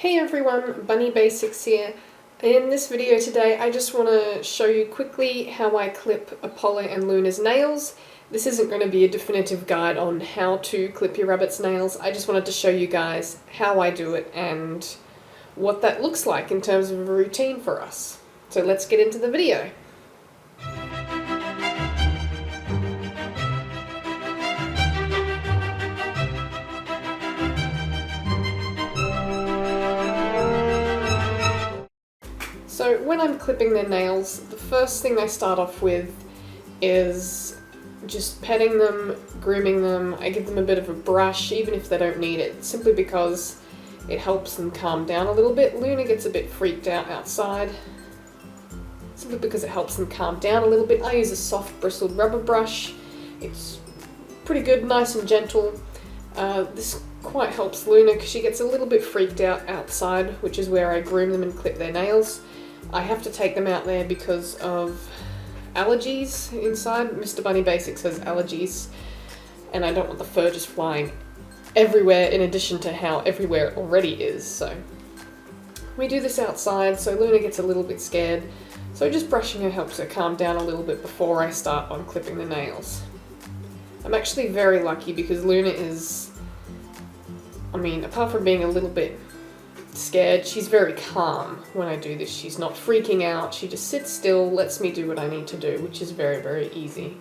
Hey everyone, Bunny Basics here. In this video today I just want to show you quickly how I clip Apollo and Luna's nails. This isn't going to be a definitive guide on how to clip your rabbit's nails. I just wanted to show you guys how I do it and what that looks like in terms of a routine for us. So let's get into the video. So when I'm clipping their nails, the first thing I start off with is just petting them, grooming them. I give them a bit of a brush, even if they don't need it, simply because it helps them calm down a little bit. Luna gets a bit freaked out outside, simply because it helps them calm down a little bit. I use a soft bristled rubber brush. It's pretty good, nice and gentle. This quite helps Luna because she gets a little bit freaked out outside, which is where I groom them and clip their nails. I have to take them out there because of allergies inside. Mr. Bunny Basics has allergies, and I don't want the fur just flying everywhere in addition to how everywhere it already is. So we do this outside, so Luna gets a little bit scared. So just brushing her helps her calm down a little bit before I start on clipping the nails. I'm actually very lucky because Luna is, apart from being a little bit scared, she's very calm when I do this. She's not freaking out. She just sits still, lets me do what I need to do, which is very, very easy.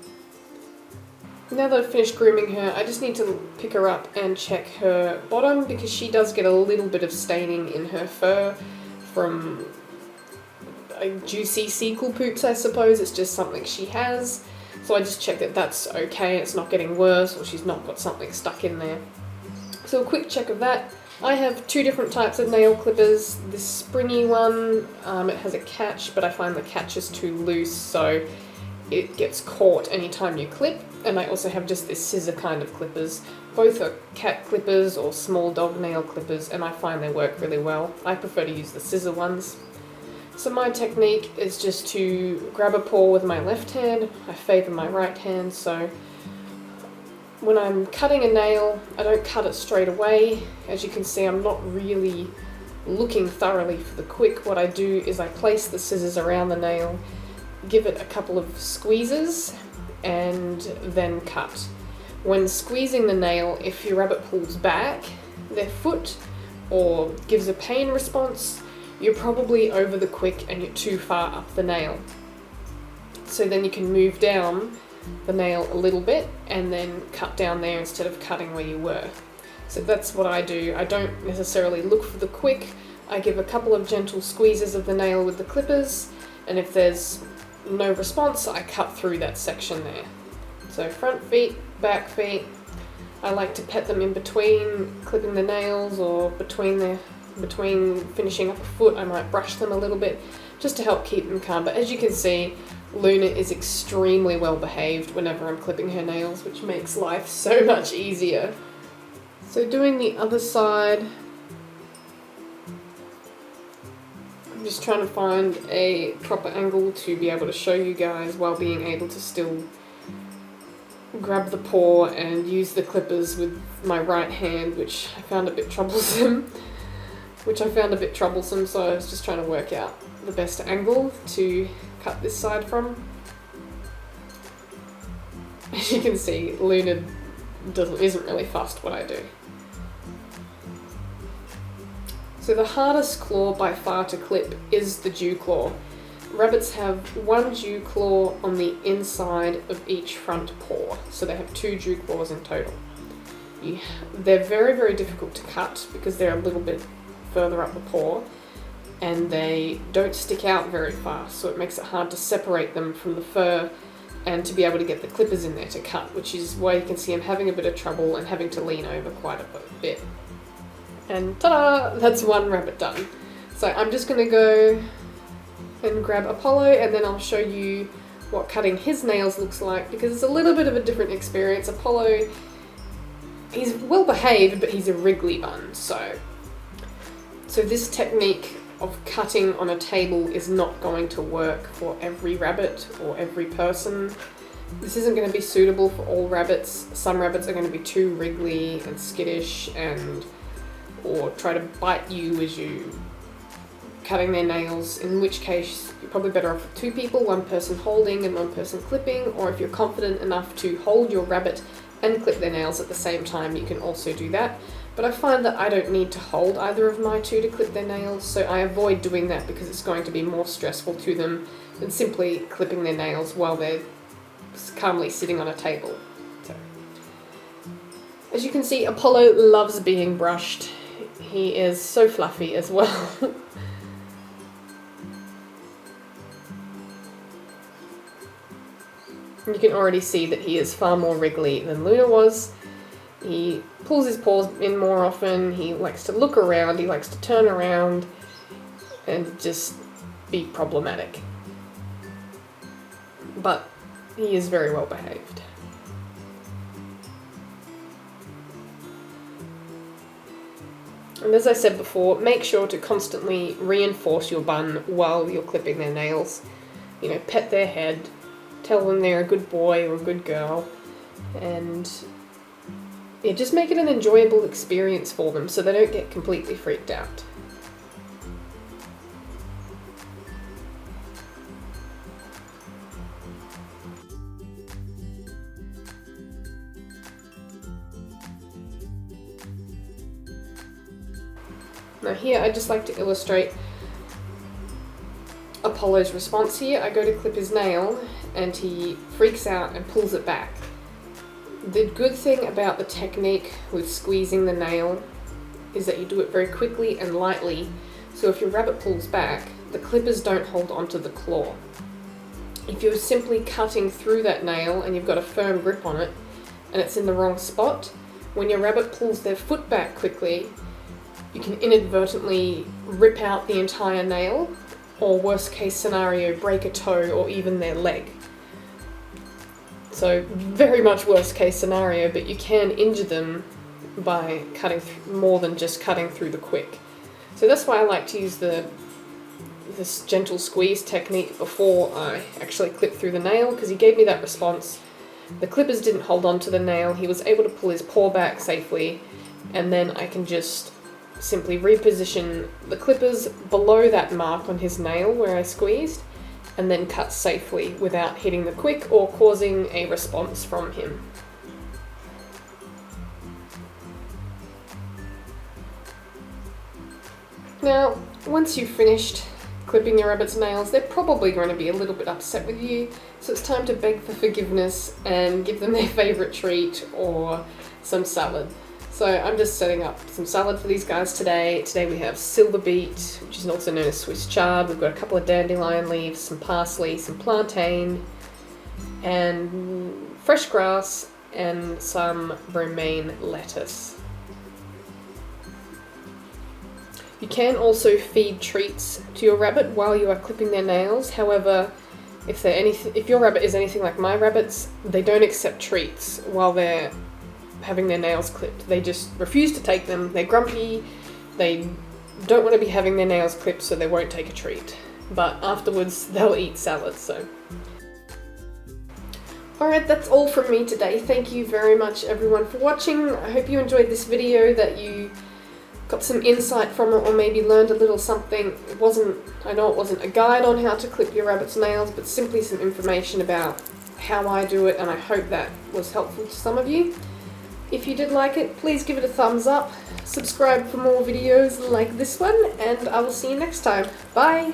Now that I've finished grooming her, I just need to pick her up and check her bottom because she does get a little bit of staining in her fur from juicy sequel poops, I suppose. It's just something she has. So I just check that that's okay, it's not getting worse, or she's not got something stuck in there. So a quick check of that. I have two different types of nail clippers. This springy one, it has a catch, but I find the catch is too loose, so it gets caught anytime you clip. And I also have just this scissor kind of clippers. Both are cat clippers or small dog nail clippers, and I find they work really well. I prefer to use the scissor ones. So my technique is just to grab a paw with my left hand. I favour my right hand, so when I'm cutting a nail, I don't cut it straight away. As you can see, I'm not really looking thoroughly for the quick. What I do is I place the scissors around the nail, give it a couple of squeezes, and then cut. When squeezing the nail, if your rabbit pulls back their foot or gives a pain response, you're probably over the quick and you're too far up the nail. So then you can move down the nail a little bit and then cut down there instead of cutting where you were. So that's what I do. I don't necessarily look for the quick. I give a couple of gentle squeezes of the nail with the clippers, and if there's no response, I cut through that section there. So front feet, back feet. I like to pet them in between clipping the nails, or between finishing up a foot. I might brush them a little bit just to help keep them calm. But as you can see, Luna is extremely well behaved whenever I'm clipping her nails, which makes life so much easier. So doing the other side, I'm just trying to find a proper angle to be able to show you guys while being able to still grab the paw and use the clippers with my right hand, which I found a bit troublesome. So I was just trying to work out the best angle to cut this side from. As you can see, Luna isn't really fussed what I do. So the hardest claw by far to clip is the dew claw. Rabbits have one dew claw on the inside of each front paw, so they have two dew claws in total. They're very, very difficult to cut because they're a little bit further up the paw, and they don't stick out very far, so it makes it hard to separate them from the fur and to be able to get the clippers in there to cut, which is why you can see I'm having a bit of trouble and having to lean over quite a bit. And ta-da! That's one rabbit done. So I'm just going to go and grab Apollo, and then I'll show you what cutting his nails looks like, because it's a little bit of a different experience. Apollo, he's well behaved, but he's a wriggly bun, so this technique of cutting on a table is not going to work for every rabbit or every person. This isn't going to be suitable for all rabbits. Some rabbits are going to be too wriggly and skittish and or try to bite you as you cutting their nails, in which case you're probably better off with two people, one person holding and one person clipping, or if you're confident enough to hold your rabbit and clip their nails at the same time, you can also do that. But I find that I don't need to hold either of my two to clip their nails, so I avoid doing that because it's going to be more stressful to them than simply clipping their nails while they're calmly sitting on a table. So, as you can see, Apollo loves being brushed. He is so fluffy as well. You can already see that he is far more wriggly than Luna was. He pulls his paws in more often, he likes to look around, he likes to turn around and just be problematic. But he is very well behaved. And as I said before, make sure to constantly reinforce your bun while you're clipping their nails. You know, pet their head, tell them they're a good boy or a good girl, and yeah, just make it an enjoyable experience for them so they don't get completely freaked out. Now here I'd just like to illustrate Apollo's response here. I go to clip his nail and he freaks out and pulls it back. The good thing about the technique with squeezing the nail is that you do it very quickly and lightly, so if your rabbit pulls back, the clippers don't hold onto the claw. If you're simply cutting through that nail and you've got a firm grip on it and it's in the wrong spot, when your rabbit pulls their foot back quickly, you can inadvertently rip out the entire nail, or worst case scenario, break a toe or even their leg. So very much worst case scenario, but you can injure them by cutting more than just cutting through the quick. So that's why I like to use this gentle squeeze technique before I actually clip through the nail, because he gave me that response. The clippers didn't hold on to the nail, he was able to pull his paw back safely, and then I can just simply reposition the clippers below that mark on his nail where I squeezed, and then cut safely without hitting the quick or causing a response from him. Now, once you've finished clipping your rabbit's nails, they're probably going to be a little bit upset with you, so it's time to beg for forgiveness and give them their favourite treat or some salad. So I'm just setting up some salad for these guys today. Today we have silver beet, which is also known as Swiss chard. We've got a couple of dandelion leaves, some parsley, some plantain, and fresh grass, and some romaine lettuce. You can also feed treats to your rabbit while you are clipping their nails. However, if your rabbit is anything like my rabbits, they don't accept treats while they're having their nails clipped. They just refuse to take them. They're grumpy, they don't want to be having their nails clipped, so they won't take a treat. But afterwards they'll eat salad, so. Alright, that's all from me today. Thank you very much everyone for watching. I hope you enjoyed this video, that you got some insight from it, or maybe learned a little something. I know it wasn't a guide on how to clip your rabbit's nails, but simply some information about how I do it, and I hope that was helpful to some of you. If you did like it, please give it a thumbs up, subscribe for more videos like this one, and I will see you next time. Bye!